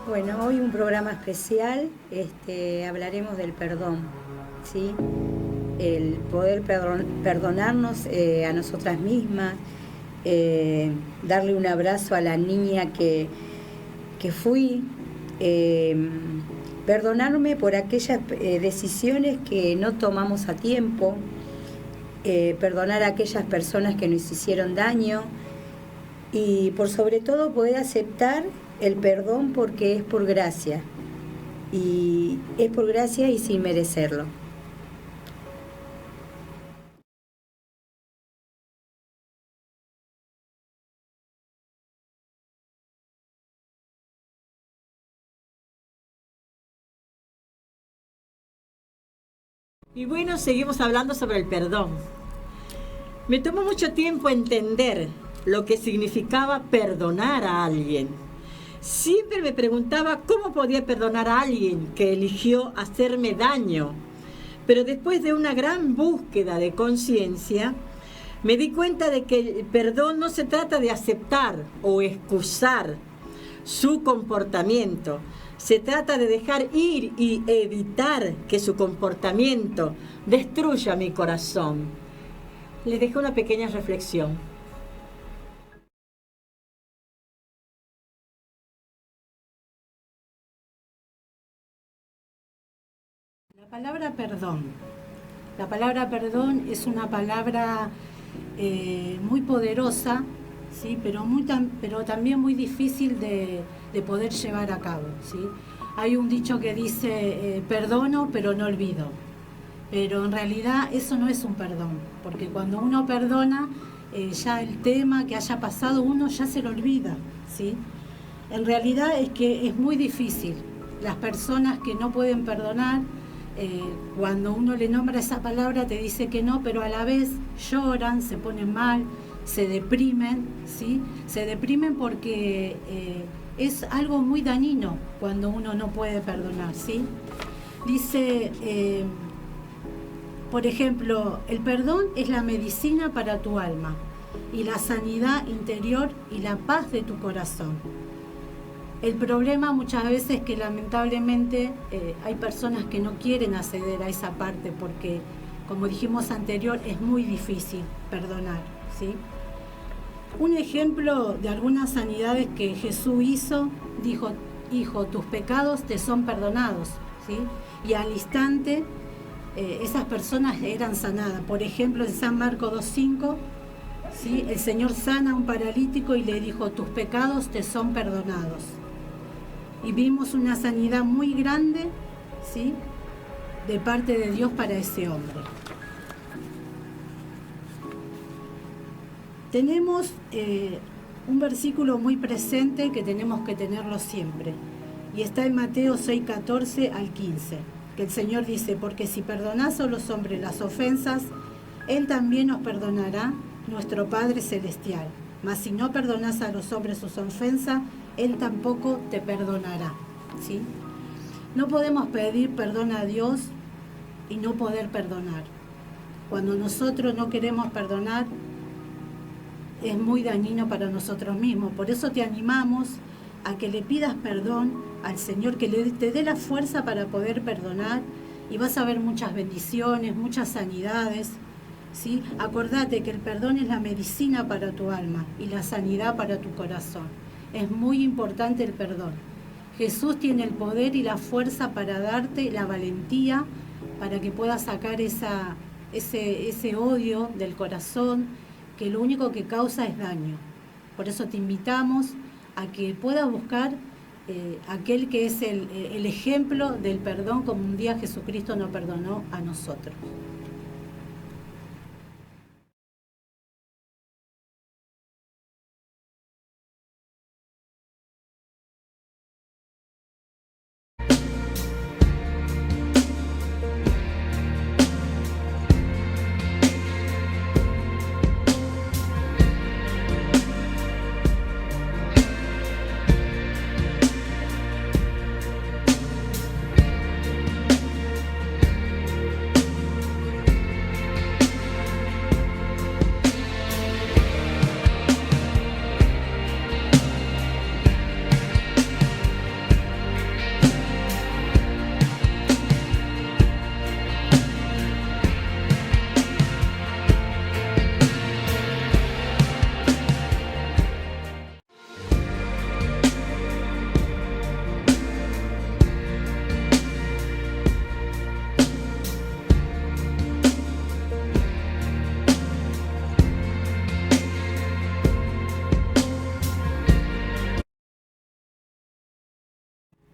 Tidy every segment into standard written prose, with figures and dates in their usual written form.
Bueno, hoy un programa especial, hablaremos del perdón, ¿sí? El poder perdonarnos a nosotras mismas, darle un abrazo a la niña que fui, perdonarme por aquellas decisiones que no tomamos a tiempo, perdonar a aquellas personas que nos hicieron daño y por sobre todo poder aceptar el perdón porque es por gracia y sin merecerlo. Y bueno, seguimos hablando sobre el perdón. Me tomó mucho tiempo entender lo que significaba perdonar a alguien. Siempre me preguntaba cómo podía perdonar a alguien que eligió hacerme daño. Pero después de una gran búsqueda de conciencia, me di cuenta de que el perdón no se trata de aceptar o excusar su comportamiento. Se trata de dejar ir y evitar que su comportamiento destruya mi corazón. Les dejo una pequeña reflexión. La palabra perdón es una palabra muy poderosa, ¿sí? pero también muy difícil de poder llevar a cabo, ¿sí? Hay un dicho que dice perdono pero no olvido, pero en realidad eso no es un perdón, porque cuando uno perdona ya el tema que haya pasado uno ya se lo olvida, ¿sí? En realidad es que es muy difícil. Las personas que no pueden perdonar, cuando uno le nombra esa palabra te dice que no, pero a la vez lloran, se ponen mal, se deprimen, ¿sí? Se deprimen porque es algo muy dañino cuando uno no puede perdonar, ¿sí? Dice, por ejemplo, el perdón es la medicina para tu alma y la sanidad interior y la paz de tu corazón. El problema muchas veces es que lamentablemente hay personas que no quieren acceder a esa parte porque, como dijimos anterior, es muy difícil perdonar, ¿sí? Un ejemplo de algunas sanidades que Jesús hizo, dijo, hijo, tus pecados te son perdonados, ¿sí? Y al instante esas personas eran sanadas. Por ejemplo, en San Marcos 2:5, ¿sí? El Señor sana a un paralítico y le dijo, tus pecados te son perdonados. Y vimos una sanidad muy grande, ¿sí?, de parte de Dios para ese hombre. Tenemos un versículo muy presente que tenemos que tenerlo siempre, y está en Mateo 6:14 al 15, que el Señor dice, porque si perdonás a los hombres las ofensas, Él también nos perdonará, nuestro Padre Celestial. Mas si no perdonás a los hombres sus ofensas, Él tampoco te perdonará, ¿sí? No podemos pedir perdón a Dios y no poder perdonar. Cuando nosotros no queremos perdonar, es muy dañino para nosotros mismos. Por eso te animamos a que le pidas perdón al Señor, que te dé la fuerza para poder perdonar, y vas a ver muchas bendiciones, muchas sanidades, ¿sí? Acordate que el perdón es la medicina para tu alma y la sanidad para tu corazón. Es muy importante el perdón. Jesús tiene el poder y la fuerza para darte la valentía para que puedas sacar ese odio del corazón, que lo único que causa es daño. Por eso te invitamos a que puedas buscar aquel que es el ejemplo del perdón, como un día Jesucristo nos perdonó a nosotros.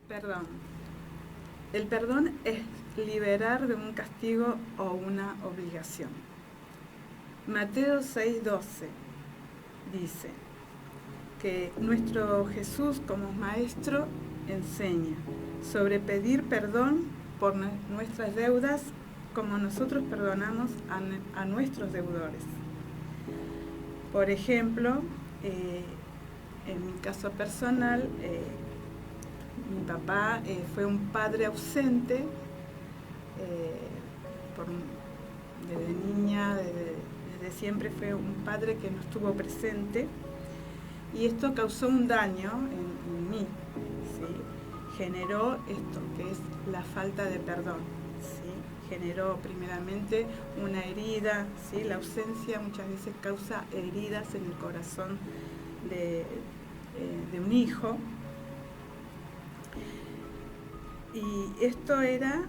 Perdón. El perdón es liberar de un castigo o una obligación. Mateo 6:12 dice que nuestro Jesús como maestro enseña sobre pedir perdón por nuestras deudas como nosotros perdonamos a nuestros deudores. Por ejemplo, en mi caso personal, mi papá fue un padre ausente, desde niña, desde siempre fue un padre que no estuvo presente, y esto causó un daño en mí, ¿sí? Generó esto, que es la falta de perdón, ¿sí? Generó primeramente una herida, ¿sí? La ausencia muchas veces causa heridas en el corazón de un hijo. Y esto era,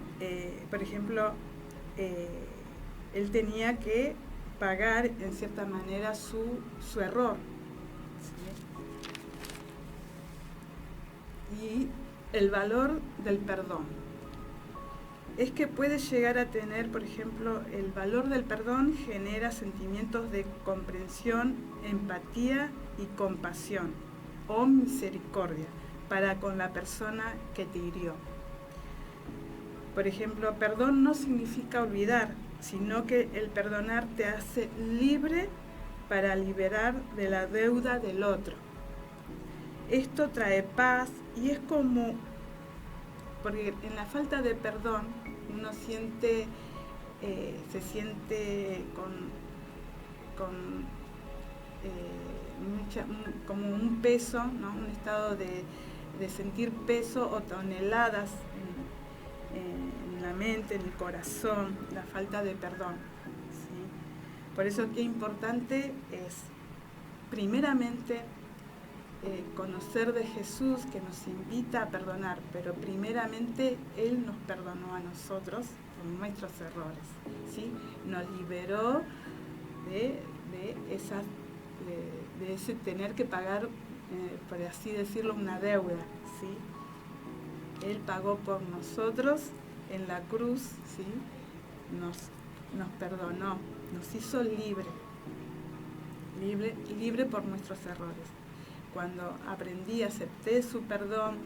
por ejemplo, él tenía que pagar en cierta manera su error, ¿sí? Y el valor del perdón es que puede llegar a tener, por ejemplo, el valor del perdón genera sentimientos de comprensión, empatía y compasión o misericordia para con la persona que te hirió. Por ejemplo, perdón no significa olvidar, sino que el perdonar te hace libre para liberar de la deuda del otro. Esto trae paz y es como, porque en la falta de perdón uno se siente como un peso, ¿no? Un estado de sentir peso o toneladas en la mente, en el corazón, la falta de perdón, ¿sí? Por eso qué importante es, primeramente, conocer de Jesús, que nos invita a perdonar, pero primeramente Él nos perdonó a nosotros por nuestros errores, ¿sí? Nos liberó de ese tener que pagar, por así decirlo, una deuda, ¿sí? Él pagó por nosotros en la cruz, ¿sí? Nos perdonó, nos hizo libre por nuestros errores. Cuando aprendí, acepté su perdón,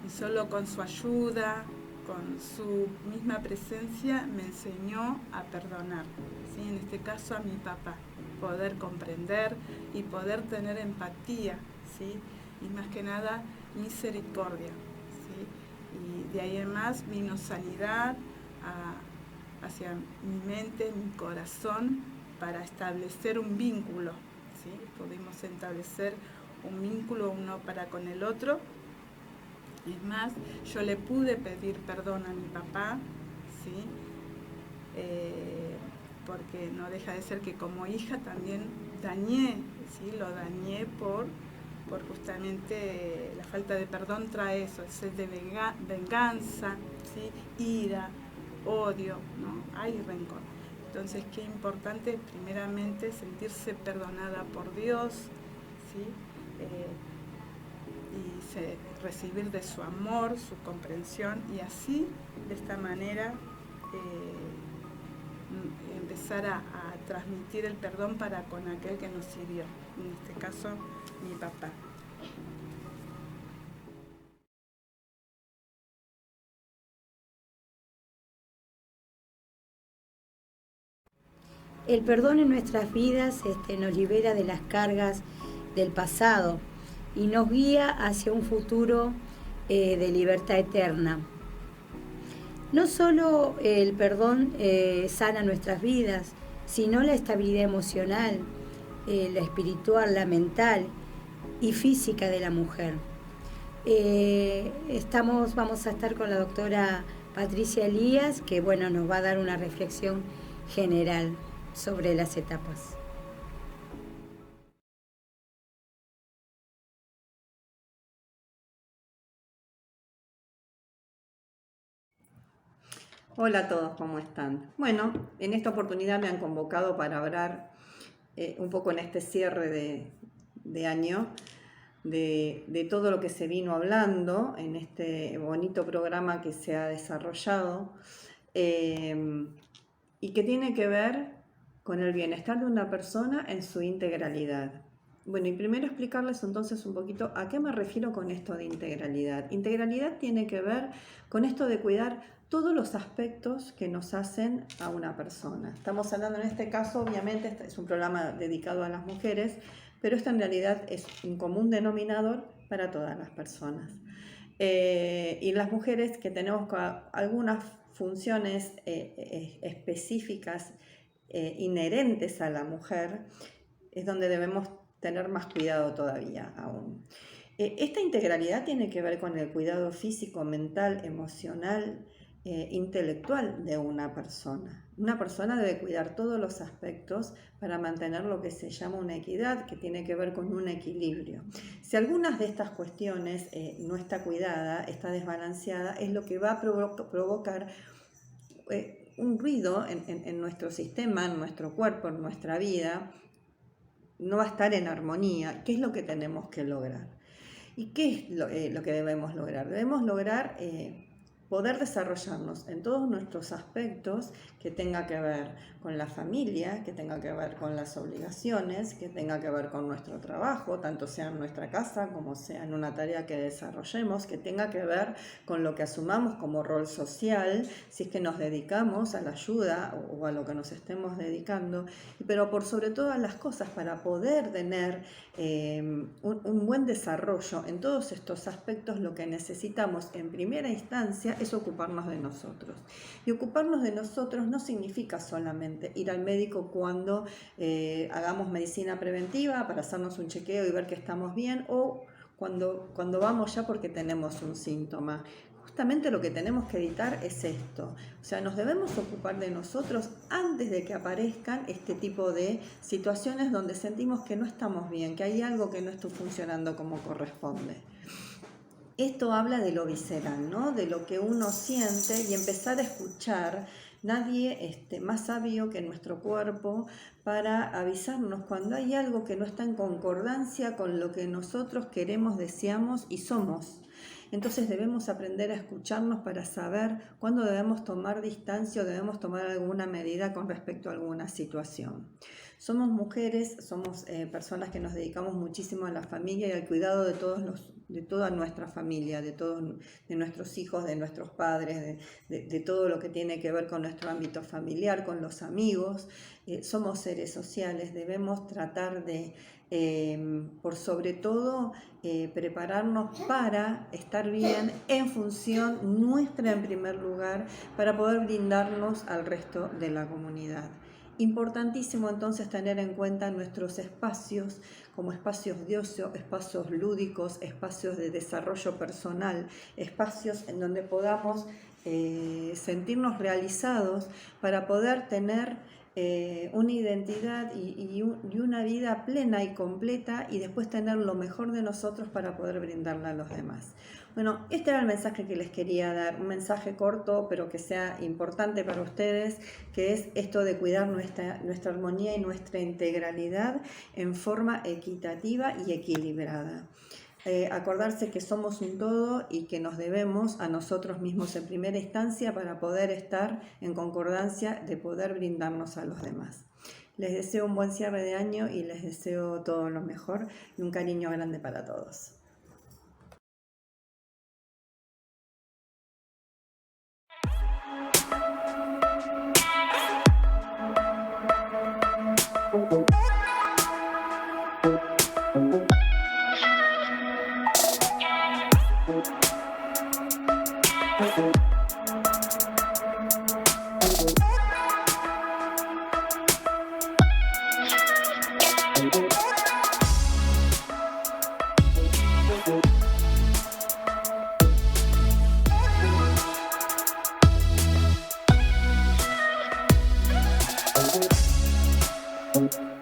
y solo con su ayuda, con su misma presencia, me enseñó a perdonar, ¿sí? En este caso a mi papá, poder comprender y poder tener empatía, ¿sí? Y más que nada misericordia, ¿sí? Y de ahí en más vino sanidad hacia mi mente, mi corazón, para establecer un vínculo, ¿sí? Pudimos establecer un vínculo uno para con el otro. Es más, yo le pude pedir perdón a mi papá, ¿sí? Porque no deja de ser que como hija también dañé, ¿sí? Lo dañé por justamente la falta de perdón trae eso, el sed de venganza, ¿sí? Ira, odio, ¿no? Hay rencor. Entonces, qué importante primeramente sentirse perdonada por Dios, ¿sí? Y recibir de su amor, su comprensión, y así, de esta manera, empezar a transmitir el perdón para con aquel que nos hirió, en este caso mi papá. El perdón en nuestras vidas nos libera de las cargas del pasado y nos guía hacia un futuro de libertad eterna. No solo el perdón sana nuestras vidas, sino la estabilidad emocional, la espiritual, la mental y física de la mujer. Vamos a estar con la doctora Patricia Elías, que nos va a dar una reflexión general sobre las etapas. Hola a todos, ¿cómo están? Bueno, en esta oportunidad me han convocado para hablar un poco en este cierre de año de todo lo que se vino hablando en este bonito programa que se ha desarrollado y que tiene que ver con el bienestar de una persona en su integralidad. Bueno, y primero explicarles entonces un poquito a qué me refiero con esto de integralidad. Integralidad tiene que ver con esto de cuidar todos los aspectos que nos hacen a una persona. Estamos hablando en este caso, obviamente, este es un programa dedicado a las mujeres, pero esto en realidad es un común denominador para todas las personas. Y las mujeres que tenemos algunas funciones específicas inherentes a la mujer, es donde debemos tener más cuidado todavía aún. Esta integralidad tiene que ver con el cuidado físico, mental, emocional, intelectual de una persona. Una persona debe cuidar todos los aspectos para mantener lo que se llama una equidad, que tiene que ver con un equilibrio. Si algunas de estas cuestiones no está cuidada, está desbalanceada, es lo que va a provocar un ruido en nuestro sistema, en nuestro cuerpo, en nuestra vida. No va a estar en armonía. ¿Qué es lo que tenemos que lograr? ¿Y qué es lo que debemos lograr? Debemos lograr poder desarrollarnos en todos nuestros aspectos, que tenga que ver con la familia, que tenga que ver con las obligaciones, que tenga que ver con nuestro trabajo, tanto sea en nuestra casa como sea en una tarea que desarrollemos, que tenga que ver con lo que asumamos como rol social, si es que nos dedicamos a la ayuda o a lo que nos estemos dedicando, pero por sobre todas las cosas, para poder tener un buen desarrollo en todos estos aspectos, lo que necesitamos en primera instancia es ocuparnos de nosotros. Y ocuparnos de nosotros no significa solamente ir al médico cuando hagamos medicina preventiva para hacernos un chequeo y ver que estamos bien, o cuando vamos ya porque tenemos un síntoma. justamente lo que tenemos que evitar es esto. O sea, nos debemos ocupar de nosotros antes de que aparezcan este tipo de situaciones donde sentimos que no estamos bien, que hay algo que no está funcionando como corresponde. Esto habla de lo visceral, ¿no? De lo que uno siente y empezar a escuchar. Nadie más sabio que nuestro cuerpo para avisarnos cuando hay algo que no está en concordancia con lo que nosotros queremos, deseamos y somos. Entonces debemos aprender a escucharnos para saber cuándo debemos tomar distancia o debemos tomar alguna medida con respecto a alguna situación. Somos mujeres, somos personas que nos dedicamos muchísimo a la familia y al cuidado de toda nuestra familia, de nuestros hijos, de nuestros padres, de todo lo que tiene que ver con nuestro ámbito familiar, con los amigos. Somos seres sociales, debemos tratar de, por sobre todo, prepararnos para estar bien en función nuestra en primer lugar, para poder brindarnos al resto de la comunidad. Importantísimo entonces tener en cuenta nuestros espacios como espacios de ocio, espacios lúdicos, espacios de desarrollo personal, espacios en donde podamos sentirnos realizados para poder tener una identidad y una vida plena y completa y después tener lo mejor de nosotros para poder brindarla a los demás. Bueno, este era el mensaje que les quería dar, un mensaje corto pero que sea importante para ustedes, que es esto de cuidar nuestra armonía y nuestra integralidad en forma equitativa y equilibrada. Acordarse que somos un todo y que nos debemos a nosotros mismos en primera instancia para poder estar en concordancia de poder brindarnos a los demás. Les deseo un buen cierre de año y les deseo todo lo mejor y un cariño grande para todos. Thank you.